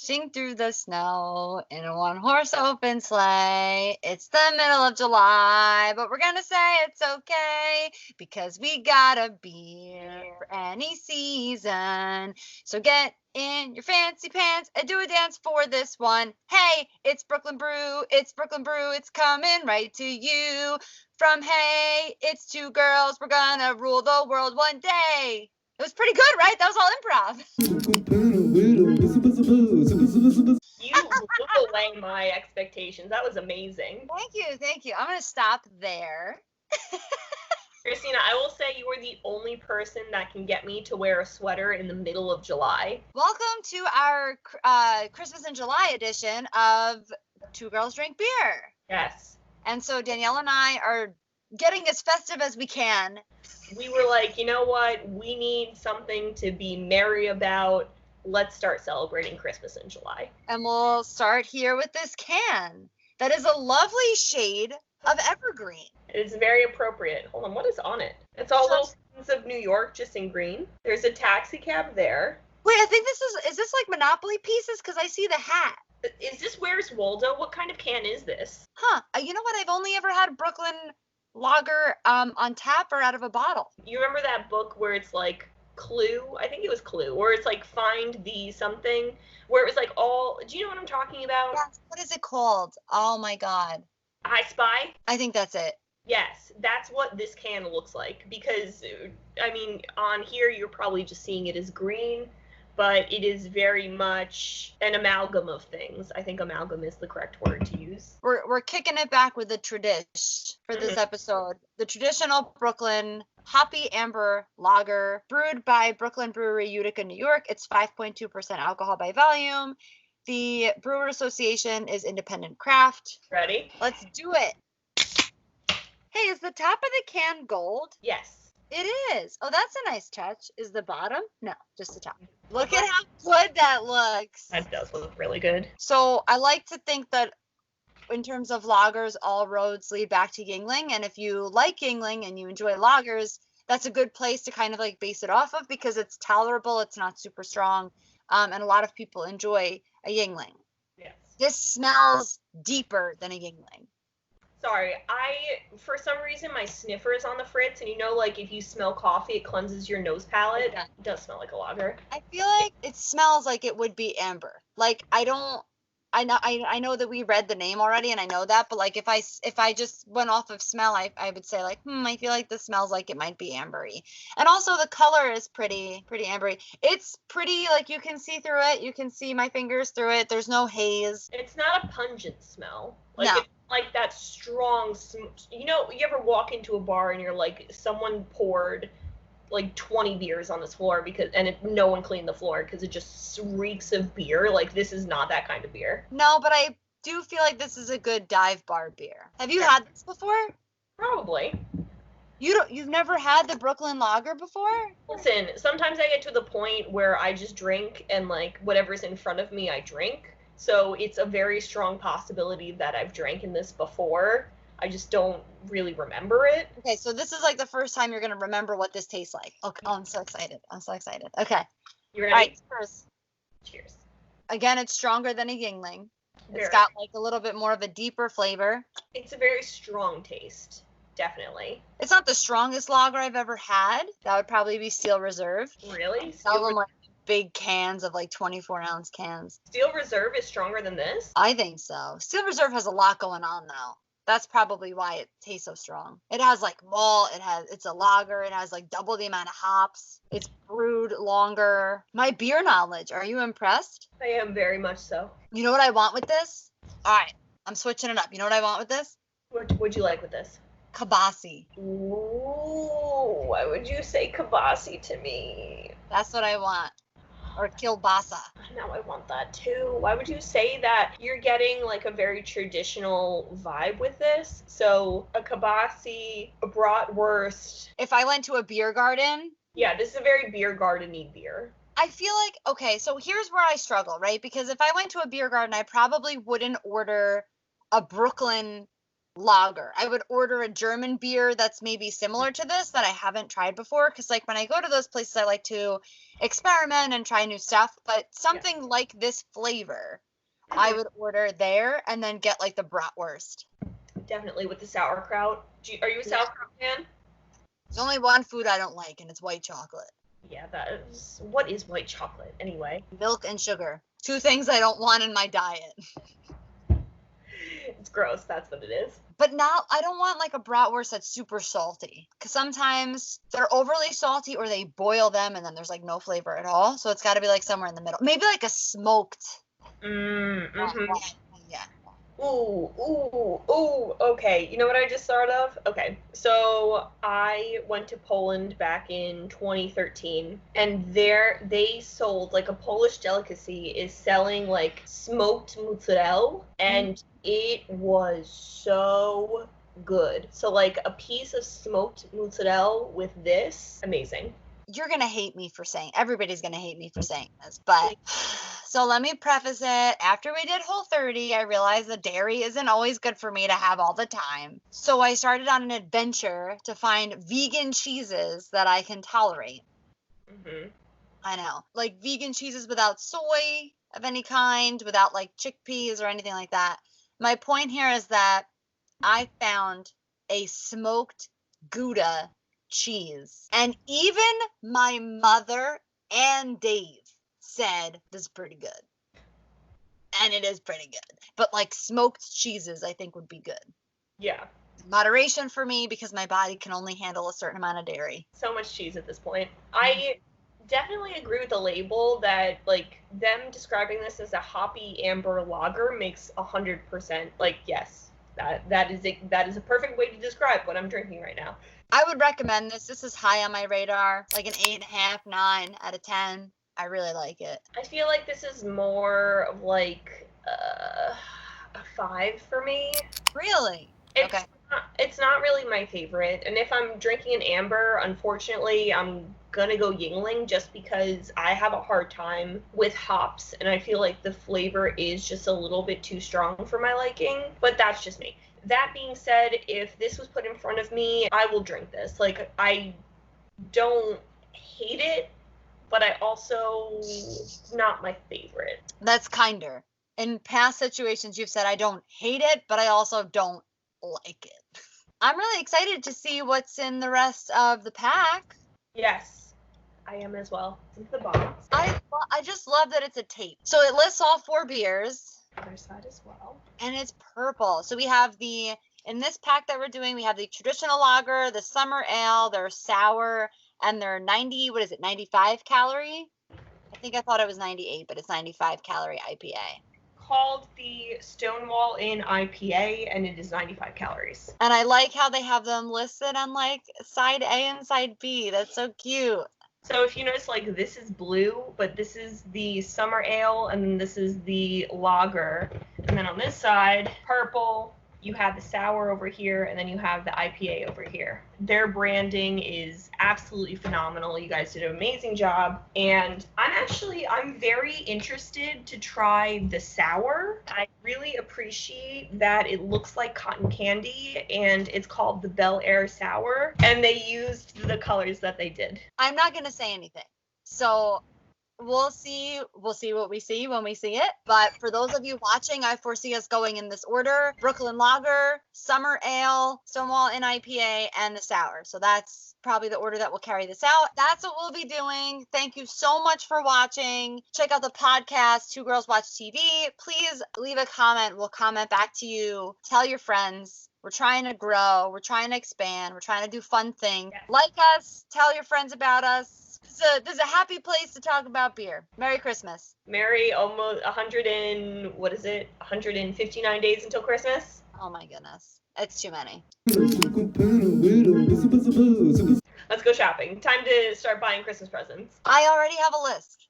dashing through the snow in a one-horse open sleigh. It's the middle of July, but we're gonna say it's okay because we got a beer for any season. So get in your fancy pants and do a dance for this one. Hey, it's Brooklyn Brew. It's Brooklyn Brew. It's coming right to you. From hey, it's two girls. We're gonna rule the world one day. It was pretty good, right? That was all improv. You blew away my expectations. That was amazing. Thank you. I'm going to stop there. Christina, I will say you are the only person that can get me to wear a sweater in the middle of July. Welcome to our Christmas in July edition of Two Girls Drink Beer. Yes. And so Danielle and I are getting as festive as we can. We were like, you know what? We need something to be merry about. Let's start celebrating Christmas in July. And we'll start here with this can. That is a lovely shade of evergreen. It's very appropriate. Hold on, what is on it? It's all little things of New York, just in green. There's a taxi cab there. Wait, I think is this like Monopoly pieces? Because I see the hat. Is this Where's Waldo? What kind of can is this? Huh. You know what? I've only ever had Brooklyn lager on tap or out of a bottle. You remember that book where it's like Clue? I think it was Clue, where it's like find the something, where it was like all, do you know what I'm talking about? Yes. What is it called? Oh my God. I Spy? I think that's it. Yes, that's what this can looks like, because, I mean, on here you're probably just seeing it as green, but it is very much an amalgam of things. I think amalgam is the correct word to use. We're kicking it back with the tradish for this episode. The traditional Brooklyn Hoppy Amber Lager, brewed by Brooklyn Brewery, Utica, New York. It's 5.2% alcohol by volume. The Brewer Association is independent craft. Ready? Let's do it. Hey, is the top of the can gold? Yes. It is. Oh, that's a nice touch. Is the bottom? No, just the top. Look at how good that looks. That does look really good. So I like to think that in terms of lagers, all roads lead back to Yingling. And if you like Yingling and you enjoy lagers, that's a good place to kind of like base it off of because it's tolerable. It's not super strong. And a lot of people enjoy a Yingling. Yes. This smells deeper than a Yingling. Sorry, for some reason, my sniffer is on the fritz, and you know, like, if you smell coffee, it cleanses your nose palate. Yeah. It does smell like a lager. I feel like it smells like it would be amber. Like, I know that we read the name already, and I know that, but, like, if I just went off of smell, I would say, like, I feel like this smells like it might be ambery. And also, the color is pretty ambery. It's pretty, like, you can see through it. You can see my fingers through it. There's no haze. It's not a pungent smell. Like, no. It's like that strong, you know, you ever walk into a bar and you're like, someone poured like 20 beers on this floor no one cleaned the floor because it just reeks of beer. Like, this is not that kind of beer. No, but I do feel like this is a good dive bar beer. Have you had this before? Probably. You've never had the Brooklyn Lager before? Listen, sometimes I get to the point where I just drink and like whatever's in front of me I drink. So it's a very strong possibility that I've drank in this before. I just don't really remember it. Okay, so this is like the first time you're going to remember what this tastes like. Okay. Oh, I'm so excited. Okay. You ready? All right, cheers. Cheers. Again, it's stronger than a Yingling. Very. It's got like a little bit more of a deeper flavor. It's a very strong taste. Definitely. It's not the strongest lager I've ever had. That would probably be Steel Reserve. Really? Sell them like big cans of like 24-ounce cans. Steel Reserve is stronger than this? I think so. Steel Reserve has a lot going on though. That's probably why it tastes so strong. It has like malt, it's a lager, it has like double the amount of hops. It's brewed longer. My beer knowledge, are you impressed? I am very much so. You know what I want with this? All right, I'm switching it up. You know what I want with this? What would you like with this? Kibasi. Ooh, why would you say kibasi to me? That's what I want. Or kielbasa. Now I want that too. Why would you say that? You're getting like a very traditional vibe with this. So a kibasi, a bratwurst. If I went to a beer garden. Yeah, this is a very beer garden-y beer. I feel like, okay, so here's where I struggle, right? Because if I went to a beer garden, I probably wouldn't order a Brooklyn lager. I would order a German beer that's maybe similar to this that I haven't tried before. Because, like, when I go to those places, I like to experiment and try new stuff. But something like this flavor, I would order there and then get, like, the bratwurst. Definitely with the sauerkraut. Are you a sauerkraut fan? There's only one food I don't like, and it's white chocolate. Yeah, what is white chocolate anyway? Milk and sugar. 2 things I don't want in my diet. It's gross, that's what it is. But now I don't want like a bratwurst that's super salty, because sometimes they're overly salty or they boil them and then there's like no flavor at all. So it's got to be like somewhere in the middle. Maybe like a smoked. Mm-hmm. Yeah. Ooh, okay. You know what I just thought of? Okay, so I went to Poland back in 2013, and there they sold, like, a Polish delicacy is selling, like, smoked mozzarella, and it was so good. So, like, a piece of smoked mozzarella with this, amazing. You're going to hate me for saying, everybody's going to hate me for saying this, but so let me preface it. After we did Whole30, I realized that dairy isn't always good for me to have all the time. So I started on an adventure to find vegan cheeses that I can tolerate. Mm-hmm. I know, like vegan cheeses without soy of any kind, without like chickpeas or anything like that. My point here is that I found a smoked Gouda cheese. And even my mother and Dave said this is pretty good. And it is pretty good. But like smoked cheeses, I think would be good. Yeah. Moderation for me, because my body can only handle a certain amount of dairy. So much cheese at this point. I definitely agree with the label that, like, them describing this as a hoppy amber lager makes 100%, like, yes. That is a perfect way to describe what I'm drinking right now. I would recommend this. This is high on my radar, like an 8.5, 9 out of 10. I really like it. I feel like this is more of like a 5 for me. Really? Okay. It's not really my favorite, and if I'm drinking an amber, unfortunately, I'm gonna go Yingling just because I have a hard time with hops, and I feel like the flavor is just a little bit too strong for my liking, but that's just me. That being said, if this was put in front of me, I will drink this. Like, I don't hate it, but I also, not my favorite. That's kinder. In past situations, you've said, I don't hate it, but I also don't like it. I'm really excited to see what's in the rest of the pack. Yes, I am as well. It's the box. I just love that it's a tape. So it lists all 4 beers. Other side as well. And it's purple. So we have in this pack that we're doing, we have the traditional lager, the summer ale, they're sour, and they're 95 calorie? I think I thought it was 98, but it's 95 calorie IPA. Called the Stonewall Inn IPA, and it is 95 calories. And I like how they have them listed on like side A and side B. That's so cute. So if you notice, like, this is blue, but this is the summer ale, and then this is the lager. And then on this side, purple, you have the sour over here, and then you have the IPA over here. Their branding is absolutely phenomenal. You guys did an amazing job. And I'm very interested to try the sour. I really appreciate that it looks like cotton candy, and it's called the Bel Air Sour. And they used the colors that they did. I'm not going to say anything. So we'll see what we see when we see it. But for those of you watching, I foresee us going in this order: Brooklyn Lager, Summer Ale, Stonewall Inn IPA, and the sour. So that's probably the order that will carry this out. That's what we'll be doing. Thank you so much for watching. Check out the podcast, Two Girls Watch TV. Please leave a comment. We'll comment back to you. Tell your friends. We're trying to grow. We're trying to expand. We're trying to do fun things. Yes. Like us. Tell your friends about us. This is a happy place to talk about beer. Merry Christmas. Merry almost 159 days until Christmas? Oh my goodness. It's too many. Let's go shopping. Time to start buying Christmas presents. I already have a list.